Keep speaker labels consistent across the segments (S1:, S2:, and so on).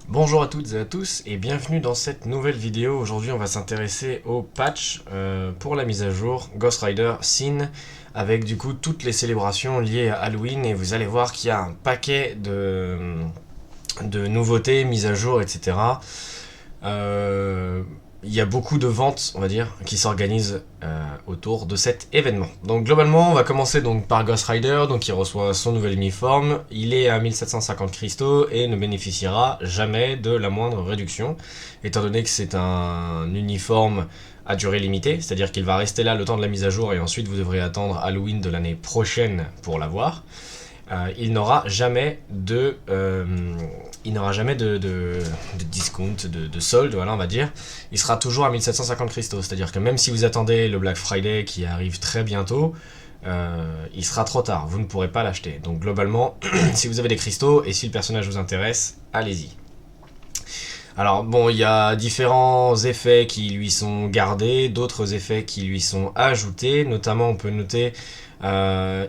S1: Bonjour à toutes et à tous et bienvenue dans cette nouvelle vidéo. Aujourd'hui on va s'intéresser au patch pour la mise à jour Ghost Rider Sin avec du coup toutes les célébrations liées à Halloween, et vous allez voir qu'il y a un paquet de nouveautés, mises à jour, etc. Il y a beaucoup de ventes, on va dire, qui s'organisent autour de cet événement. Donc globalement, on va commencer donc par Ghost Rider, donc il reçoit son nouvel uniforme. Il est à 1750 cristaux et ne bénéficiera jamais de la moindre réduction, étant donné que c'est un uniforme à durée limitée, c'est-à-dire qu'il va rester là le temps de la mise à jour et ensuite vous devrez attendre Halloween de l'année prochaine pour l'avoir. Il n'aura jamais de discount, de solde, voilà, on va dire. Il sera toujours à 1750 cristaux, c'est-à-dire que même si vous attendez le Black Friday qui arrive très bientôt, il sera trop tard, vous ne pourrez pas l'acheter. Donc globalement, si vous avez des cristaux et si le personnage vous intéresse, allez-y. Alors bon, il y a différents effets qui lui sont gardés, d'autres effets qui lui sont ajoutés, notamment on peut noter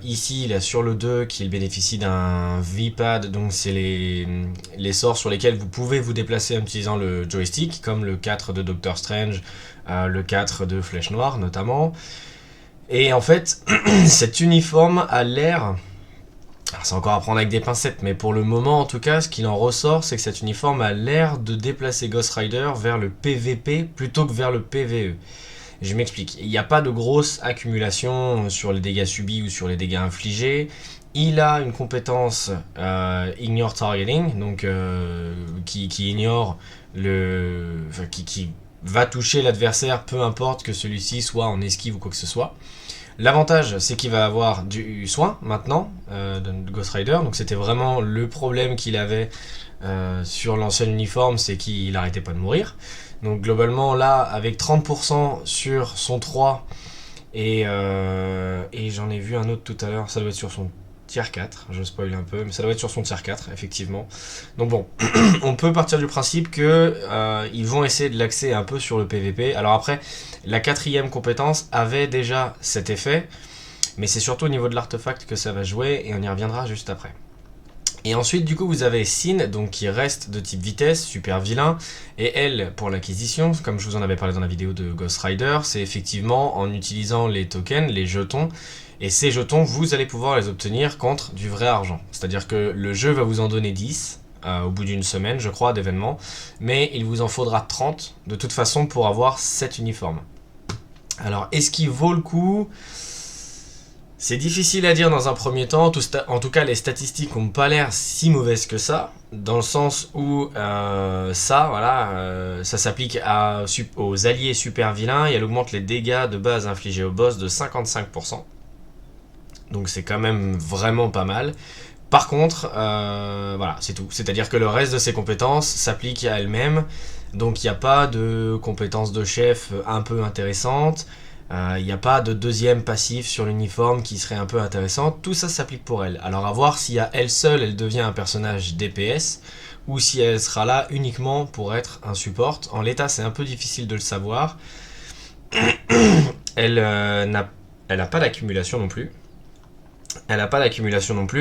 S1: ici, là, sur le 2, qu'il bénéficie d'un V-pad, donc c'est les sorts sur lesquels vous pouvez vous déplacer en utilisant le joystick, comme le 4 de Doctor Strange, le 4 de Flèche Noire notamment. Et en fait, cet uniforme a l'air... Alors c'est encore à prendre avec des pincettes, mais pour le moment en tout cas, ce qu'il en ressort, c'est que cet uniforme a l'air de déplacer Ghost Rider vers le PVP plutôt que vers le PVE. Je m'explique, il n'y a pas de grosse accumulation sur les dégâts subis ou sur les dégâts infligés. Il a une compétence Ignore Targeting, donc qui ignore qui va toucher l'adversaire, peu importe que celui-ci soit en esquive ou quoi que ce soit. L'avantage, c'est qu'il va avoir du soin maintenant de Ghost Rider, donc c'était vraiment le problème qu'il avait sur l'ancien uniforme, c'est qu'il n'arrêtait pas de mourir. Donc globalement là, avec 30% sur son 3, et j'en ai vu un autre tout à l'heure, ça doit être sur son tier 4, je spoil un peu, mais ça doit être sur son tier 4, effectivement. Donc bon, on peut partir du principe que ils vont essayer de l'axer un peu sur le PVP. Alors après, la quatrième compétence avait déjà cet effet, mais c'est surtout au niveau de l'artefact que ça va jouer, et on y reviendra juste après. Et ensuite, du coup, vous avez Sin, donc qui reste de type vitesse, super vilain, et elle, pour l'acquisition, comme je vous en avais parlé dans la vidéo de Ghost Rider, c'est effectivement en utilisant les tokens, les jetons, et ces jetons, vous allez pouvoir les obtenir contre du vrai argent. C'est-à-dire que le jeu va vous en donner 10, au bout d'une semaine, je crois, d'événements, mais il vous en faudra 30, de toute façon, pour avoir cet uniforme. Alors, est-ce qu'il vaut le coup ? C'est difficile à dire dans un premier temps, en tout cas les statistiques n'ont pas l'air si mauvaises que ça, dans le sens où ça s'applique aux alliés super vilains et elle augmente les dégâts de base infligés au boss de 55%. Donc c'est quand même vraiment pas mal. Par contre, voilà, c'est tout. C'est-à-dire que le reste de ses compétences s'appliquent à elle-même, donc il n'y a pas de compétences de chef un peu intéressantes. Il n'y a pas de deuxième passif sur l'uniforme qui serait un peu intéressant. Tout ça s'applique pour elle. Alors à voir si à elle seule, elle devient un personnage DPS, ou si elle sera là uniquement pour être un support. En l'état, c'est un peu difficile de le savoir. Elle n'a pas d'accumulation non plus.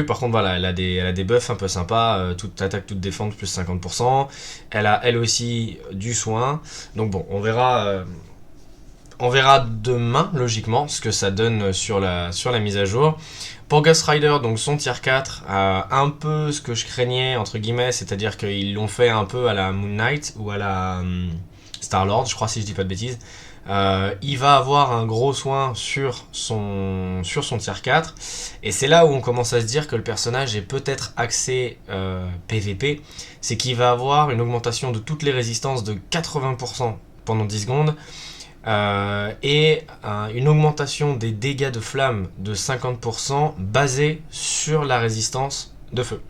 S1: Par contre voilà, elle a des buffs un peu sympas, toute attaque, toute défense plus 50%. Elle a elle aussi du soin. Donc bon, on verra demain, logiquement, ce que ça donne sur la mise à jour. Pour Ghost Rider, donc son tier 4, un peu ce que je craignais, entre guillemets, c'est-à-dire qu'ils l'ont fait un peu à la Moon Knight ou à la Star-Lord, je crois, si je dis pas de bêtises. Il va avoir un gros soin sur son tier 4, et c'est là où on commence à se dire que le personnage est peut-être axé PVP, c'est qu'il va avoir une augmentation de toutes les résistances de 80% pendant 10 secondes, et une augmentation des dégâts de flamme de 50% basée sur la résistance de feu.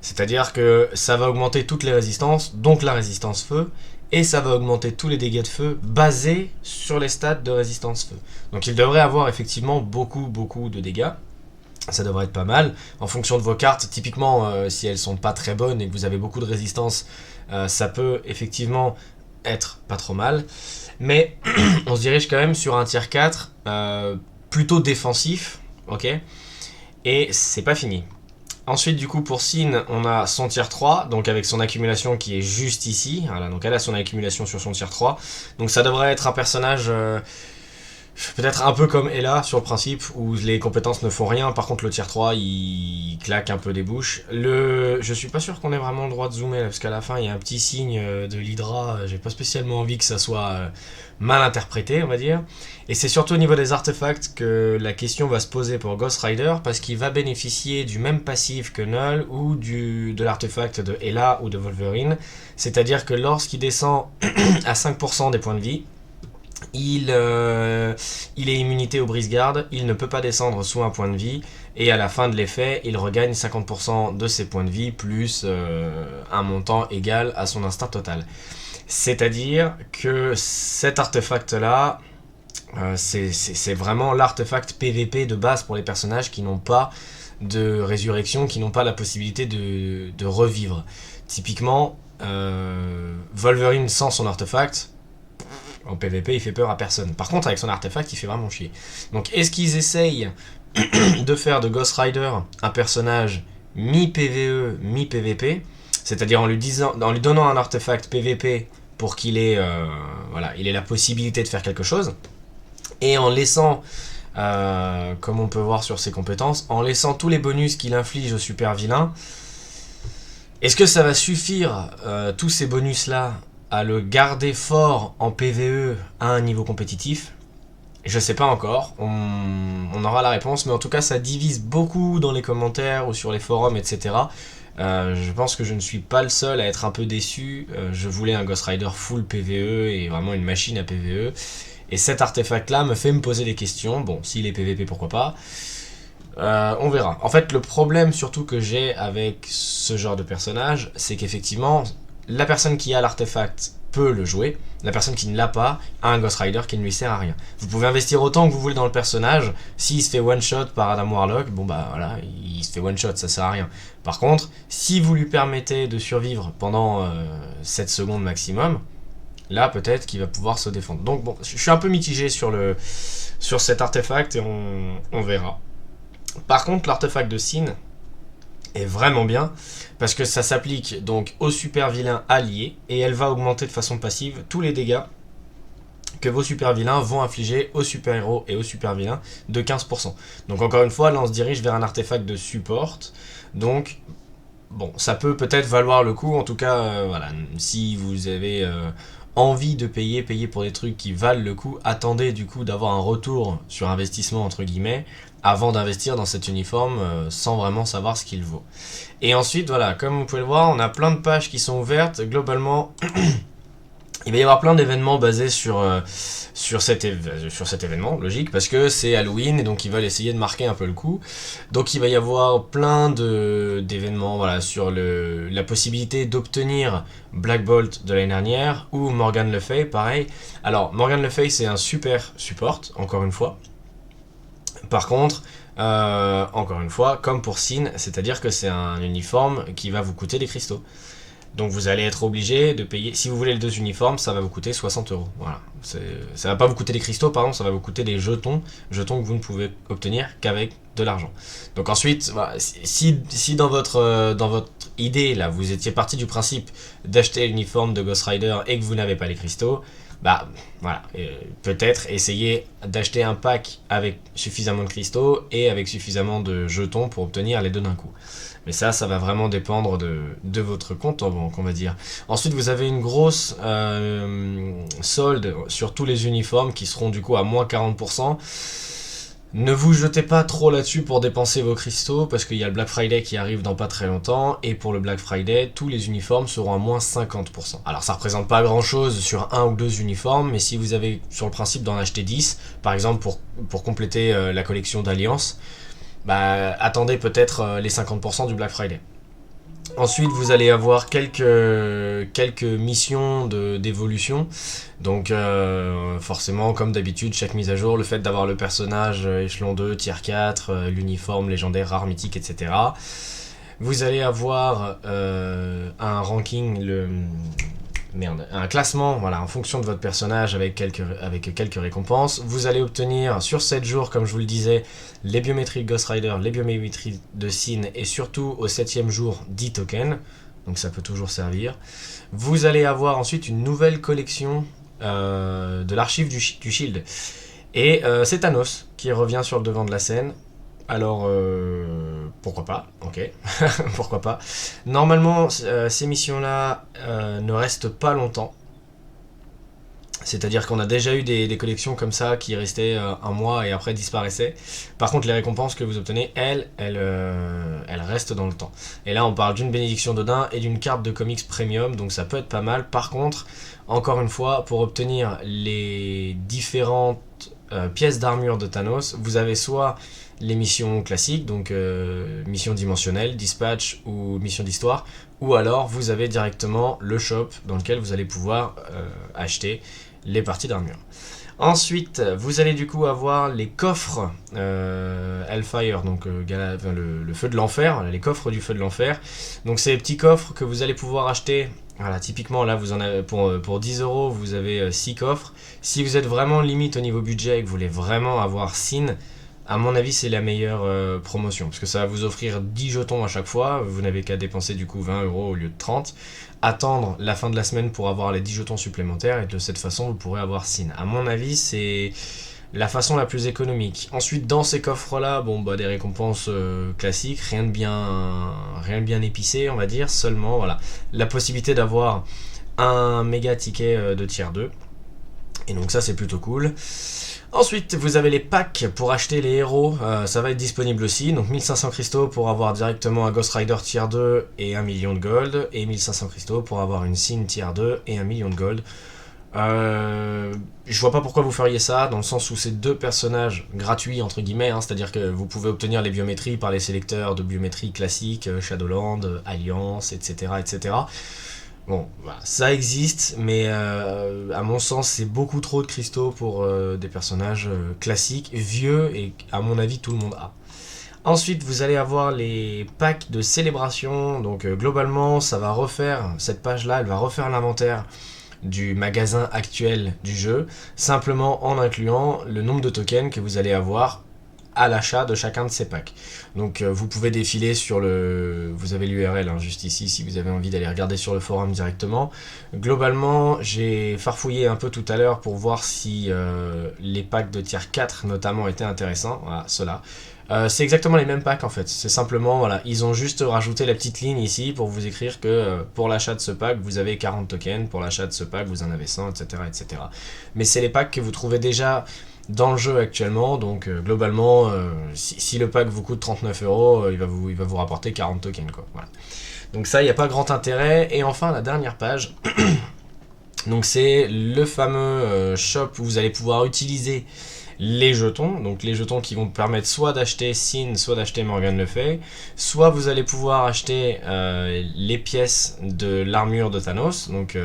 S1: C'est-à-dire que ça va augmenter toutes les résistances, donc la résistance feu, et ça va augmenter tous les dégâts de feu basés sur les stats de résistance feu. Donc il devrait avoir effectivement beaucoup de dégâts. Ça devrait être pas mal. En fonction de vos cartes, typiquement, si elles sont pas très bonnes et que vous avez beaucoup de résistance, ça peut effectivement être pas trop mal. Mais on se dirige quand même sur un tier 4 plutôt défensif, ok. Et c'est pas fini. Ensuite, du coup, pour Sin, on a son tier 3, donc avec son accumulation qui est juste ici. Voilà, donc elle a son accumulation sur son tier 3. Donc ça devrait être un personnage peut-être un peu comme Ella sur le principe, où les compétences ne font rien. Par contre, le tier 3, il claque un peu des bouches. Je suis pas sûr qu'on ait vraiment le droit de zoomer, là, parce qu'à la fin, il y a un petit signe de l'Hydra. J'ai pas spécialement envie que ça soit mal interprété, on va dire. Et c'est surtout au niveau des artefacts que la question va se poser pour Ghost Rider, parce qu'il va bénéficier du même passif que Null ou de l'artefact de Ella ou de Wolverine. C'est-à-dire que lorsqu'il descend à 5% des points de vie, il est immunité au brise-garde, il ne peut pas descendre sous un point de vie, et à la fin de l'effet, il regagne 50% de ses points de vie, plus un montant égal à son instinct total. C'est-à-dire que cet artefact-là, c'est vraiment l'artefact PVP de base pour les personnages qui n'ont pas de résurrection, qui n'ont pas la possibilité de revivre. Typiquement, Wolverine sans son artefact, en PVP, il fait peur à personne. Par contre, avec son artefact, il fait vraiment chier. Donc, est-ce qu'ils essayent de faire de Ghost Rider un personnage mi-PVE, mi-PVP, c'est-à-dire en lui donnant un artefact PVP pour qu'il ait, il ait la possibilité de faire quelque chose, et en laissant, comme on peut voir sur ses compétences, en laissant tous les bonus qu'il inflige au super vilain. Est-ce que ça va suffire, tous ces bonus-là, à le garder fort en PVE à un niveau compétitif? Je sais pas encore, on aura la réponse, mais en tout cas ça divise beaucoup dans les commentaires ou sur les forums, etc. Je pense que je ne suis pas le seul à être un peu déçu. Je voulais un Ghost Rider full PVE et vraiment une machine à PVE. Et cet artefact-là me fait me poser des questions. Bon, s'il est PVP, pourquoi pas. On verra. En fait, le problème surtout que j'ai avec ce genre de personnage, c'est qu'effectivement, la personne qui a l'artefact peut le jouer, la personne qui ne l'a pas a un Ghost Rider qui ne lui sert à rien. Vous pouvez investir autant que vous voulez dans le personnage, s'il se fait one shot par Adam Warlock, bon bah voilà, il se fait one shot, ça sert à rien. Par contre, si vous lui permettez de survivre pendant 7 secondes maximum, là peut-être qu'il va pouvoir se défendre. Donc bon, je suis un peu mitigé sur cet artefact et on verra. Par contre, l'artefact de Sin est vraiment bien parce que ça s'applique donc au super vilain allié et elle va augmenter de façon passive tous les dégâts que vos super vilains vont infliger aux super héros et aux super vilains de 15%. Donc encore une fois, là on se dirige vers un artefact de support. Donc bon, ça peut peut-être valoir le coup. En tout cas, voilà, si vous avez envie de payer pour des trucs qui valent le coup, attendez du coup d'avoir un retour sur investissement entre guillemets avant d'investir dans cet uniforme sans vraiment savoir ce qu'il vaut. Et ensuite, voilà, comme vous pouvez le voir, on a plein de pages qui sont ouvertes. Globalement, il va y avoir plein d'événements basés sur cet événement, logique, parce que c'est Halloween et donc ils veulent essayer de marquer un peu le coup. Donc il va y avoir plein d'événements voilà, sur la possibilité d'obtenir Black Bolt de l'année dernière ou Morgan Le Fay, pareil. Alors Morgan Le Fay c'est un super support, encore une fois. Par contre, encore une fois, comme pour Sin, c'est-à-dire que c'est un uniforme qui va vous coûter des cristaux. Donc vous allez être obligé de payer, si vous voulez les 2 uniformes, ça va vous coûter 60 €. Voilà. Ça va pas vous coûter des cristaux, pardon, ça va vous coûter des jetons que vous ne pouvez obtenir qu'avec de l'argent. Donc ensuite, voilà, si dans votre idée, là, vous étiez parti du principe d'acheter l'uniforme de Ghost Rider et que vous n'avez pas les cristaux, bah voilà, peut-être essayer d'acheter un pack avec suffisamment de cristaux et avec suffisamment de jetons pour obtenir les 2 d'un coup. Mais ça va vraiment dépendre de votre compte en banque, on va dire. Ensuite, vous avez une grosse solde sur tous les uniformes qui seront du coup à moins 40%. Ne vous jetez pas trop là-dessus pour dépenser vos cristaux, parce qu'il y a le Black Friday qui arrive dans pas très longtemps, et pour le Black Friday, tous les uniformes seront à moins 50%. Alors ça représente pas grand-chose sur 1 ou 2 uniformes, mais si vous avez sur le principe d'en acheter 10, par exemple pour compléter la collection d'Alliance, bah, attendez peut-être les 50% du Black Friday. Ensuite, vous allez avoir quelques missions d'évolution. Donc, forcément, comme d'habitude, chaque mise à jour, le fait d'avoir le personnage échelon 2, tier 4, l'uniforme légendaire, rare, mythique, etc. Vous allez avoir un ranking, un classement, voilà, en fonction de votre personnage avec quelques récompenses. Vous allez obtenir sur 7 jours, comme je vous le disais, les biométries de Ghost Rider, les biométries de Sin, et surtout au 7e jour 10 tokens, donc ça peut toujours servir. Vous allez avoir ensuite une nouvelle collection de l'archive du Shield, et c'est Thanos qui revient sur le devant de la scène. Alors, pourquoi pas, ok, pourquoi pas. Normalement, ces missions-là ne restent pas longtemps. C'est-à-dire qu'on a déjà eu des collections comme ça qui restaient un mois et après disparaissaient. Par contre, les récompenses que vous obtenez, elles restent dans le temps. Et là, on parle d'une bénédiction d'Odin et d'une carte de comics premium, donc ça peut être pas mal. Par contre, encore une fois, pour obtenir les différentes pièces d'armure de Thanos, vous avez soit les missions classiques, donc mission dimensionnelle, dispatch ou mission d'histoire, ou alors vous avez directement le shop dans lequel vous allez pouvoir acheter les parties d'armure. Ensuite, vous allez du coup avoir les coffres Hellfire, donc le feu de l'enfer, les coffres du feu de l'enfer. Donc c'est les petits coffres que vous allez pouvoir acheter. Voilà, typiquement là vous en avez pour 10 €, vous avez 6 coffres. Si vous êtes vraiment limite au niveau budget et que vous voulez vraiment avoir Sin, à mon avis, c'est la meilleure promotion, parce que ça va vous offrir 10 jetons à chaque fois, vous n'avez qu'à dépenser du coup 20 € au lieu de 30, attendre la fin de la semaine pour avoir les 10 jetons supplémentaires, et de cette façon, vous pourrez avoir Sin. À mon avis, c'est la façon la plus économique. Ensuite, dans ces coffres-là, des récompenses classiques, rien de bien épicé, on va dire, seulement, voilà, la possibilité d'avoir un méga ticket de tier 2, et donc ça, c'est plutôt cool. Ensuite, vous avez les packs pour acheter les héros, ça va être disponible aussi, donc 1500 cristaux pour avoir directement un Ghost Rider tier 2 et 1 million de gold, et 1500 cristaux pour avoir une Sin tier 2 et 1 million de gold. Je vois pas pourquoi vous feriez ça, dans le sens où c'est deux personnages gratuits entre guillemets, c'est-à-dire que vous pouvez obtenir les biométries par les sélecteurs de biométrie classiques, Shadowland, Alliance, etc. etc. Bon, voilà, ça existe, mais à mon sens, c'est beaucoup trop de cristaux pour des personnages classiques, vieux, et à mon avis, tout le monde a. Ensuite, vous allez avoir les packs de célébration, donc globalement, ça va refaire, cette page-là, elle va refaire l'inventaire du magasin actuel du jeu, simplement en incluant le nombre de tokens que vous allez avoir à l'achat de chacun de ces packs. Donc vous pouvez défiler sur le... Vous avez l'URL juste ici si vous avez envie d'aller regarder sur le forum directement. Globalement, j'ai farfouillé un peu tout à l'heure pour voir si les packs de tier 4 notamment étaient intéressants. Voilà, ceux-là. C'est exactement les mêmes packs en fait. C'est simplement, voilà, ils ont juste rajouté la petite ligne ici pour vous écrire que pour l'achat de ce pack, vous avez 40 tokens, pour l'achat de ce pack, vous en avez 100, etc. etc. Mais c'est les packs que vous trouvez déjà dans le jeu actuellement, donc globalement, si le pack vous coûte 39 €, il va vous rapporter 40 tokens, quoi. Voilà. Donc ça, il n'y a pas grand intérêt. Et enfin, la dernière page, donc c'est le fameux shop où vous allez pouvoir utiliser les jetons, donc les jetons qui vont vous permettre soit d'acheter Sin, soit d'acheter Morgan Le Fay, soit vous allez pouvoir acheter les pièces de l'armure de Thanos, donc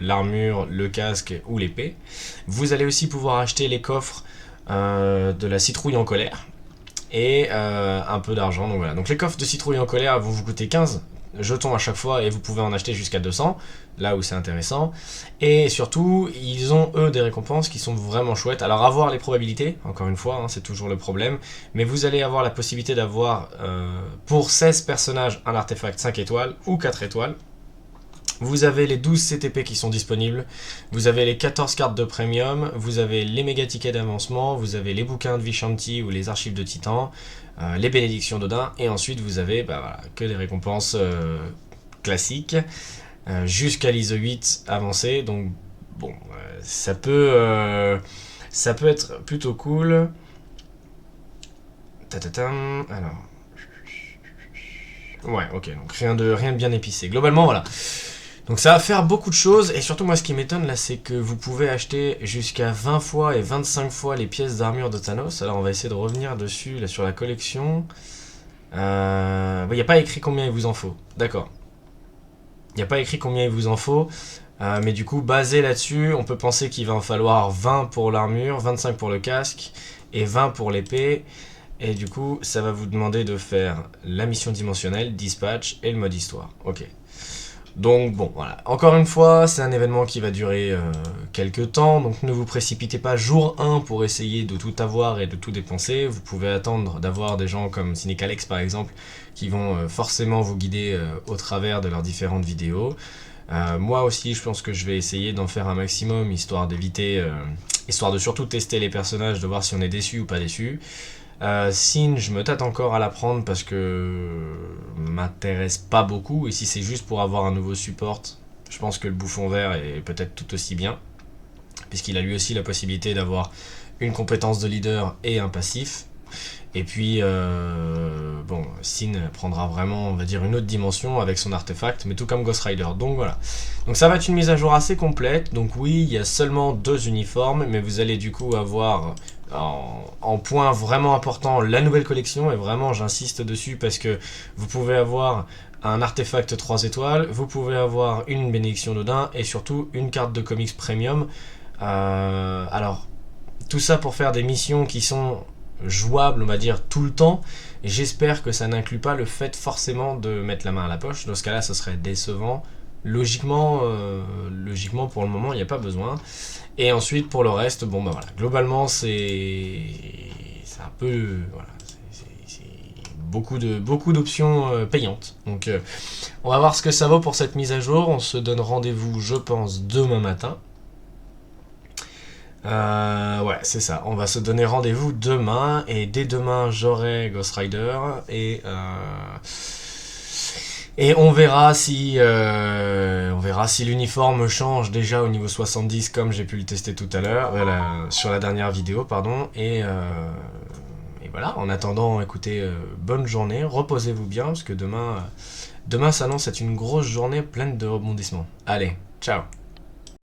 S1: l'armure, le casque ou l'épée. Vous allez aussi pouvoir acheter les coffres de la citrouille en colère et un peu d'argent. Donc voilà. Donc les coffres de citrouille en colère vont vous coûter 15 jetons à chaque fois et vous pouvez en acheter jusqu'à 200, là où c'est intéressant. Et surtout, ils ont eux des récompenses qui sont vraiment chouettes. Alors avoir les probabilités, encore une fois, c'est toujours le problème, mais vous allez avoir la possibilité d'avoir pour 16 personnages un artefact 5 étoiles ou 4 étoiles. Vous avez les 12 CTP qui sont disponibles, vous avez les 14 cartes de premium, vous avez les méga tickets d'avancement, vous avez les bouquins de Vishanti ou les archives de Titan, les bénédictions d'Odin, et ensuite vous avez voilà, que des récompenses classiques jusqu'à l'ISO 8 avancé. Donc bon, ça peut être plutôt cool. Alors, ouais, ok, donc rien de bien épicé. Globalement, voilà. Donc ça va faire beaucoup de choses, et surtout moi ce qui m'étonne là, c'est que vous pouvez acheter jusqu'à 20 fois et 25 fois les pièces d'armure de Thanos. Alors on va essayer de revenir dessus, là sur la collection. Il n'y a pas écrit combien il vous en faut, d'accord. Il n'y a pas écrit combien il vous en faut, mais du coup basé là-dessus, on peut penser qu'il va en falloir 20 pour l'armure, 25 pour le casque, et 20 pour l'épée. Et du coup, ça va vous demander de faire la mission dimensionnelle, dispatch et le mode histoire. Ok. Donc bon, voilà. Encore une fois, c'est un événement qui va durer quelques temps, donc ne vous précipitez pas jour 1 pour essayer de tout avoir et de tout dépenser. Vous pouvez attendre d'avoir des gens comme CynicAlex par exemple, qui vont forcément vous guider au travers de leurs différentes vidéos. Moi aussi, je pense que je vais essayer d'en faire un maximum, histoire d'éviter, histoire de surtout tester les personnages, de voir si on est déçu ou pas déçu. Sin, je me tâte encore à l'apprendre parce que m'intéresse pas beaucoup, et si c'est juste pour avoir un nouveau support, je pense que le bouffon vert est peut-être tout aussi bien, puisqu'il a lui aussi la possibilité d'avoir une compétence de leader et un passif. Et puis, bon, Sin prendra vraiment, on va dire, une autre dimension avec son artefact, mais tout comme Ghost Rider. Donc voilà. Donc ça va être une mise à jour assez complète. Donc oui, il y a seulement 2 uniformes, mais vous allez du coup avoir en point vraiment important la nouvelle collection. Et vraiment, j'insiste dessus parce que vous pouvez avoir un artefact 3 étoiles, vous pouvez avoir une bénédiction d'Odin et surtout une carte de comics premium. Alors, tout ça pour faire des missions qui sont jouable, on va dire, tout le temps. Et j'espère que ça n'inclut pas le fait forcément de mettre la main à la poche. Dans ce cas-là, ce serait décevant. Logiquement, pour le moment, il n'y a pas besoin. Et ensuite, pour le reste, bon, bah voilà. Globalement, c'est un peu... Voilà, c'est beaucoup d'options payantes. Donc, on va voir ce que ça vaut pour cette mise à jour. On se donne rendez-vous, je pense, demain matin. Ouais, c'est ça. On va se donner rendez-vous demain, et dès demain, j'aurai Ghost Rider, et on verra si l'uniforme change déjà au niveau 70, comme j'ai pu le tester tout à l'heure, sur la dernière vidéo, pardon, et voilà. En attendant, écoutez, bonne journée, reposez-vous bien, parce que demain s'annonce être une grosse journée pleine de rebondissements. Allez, ciao!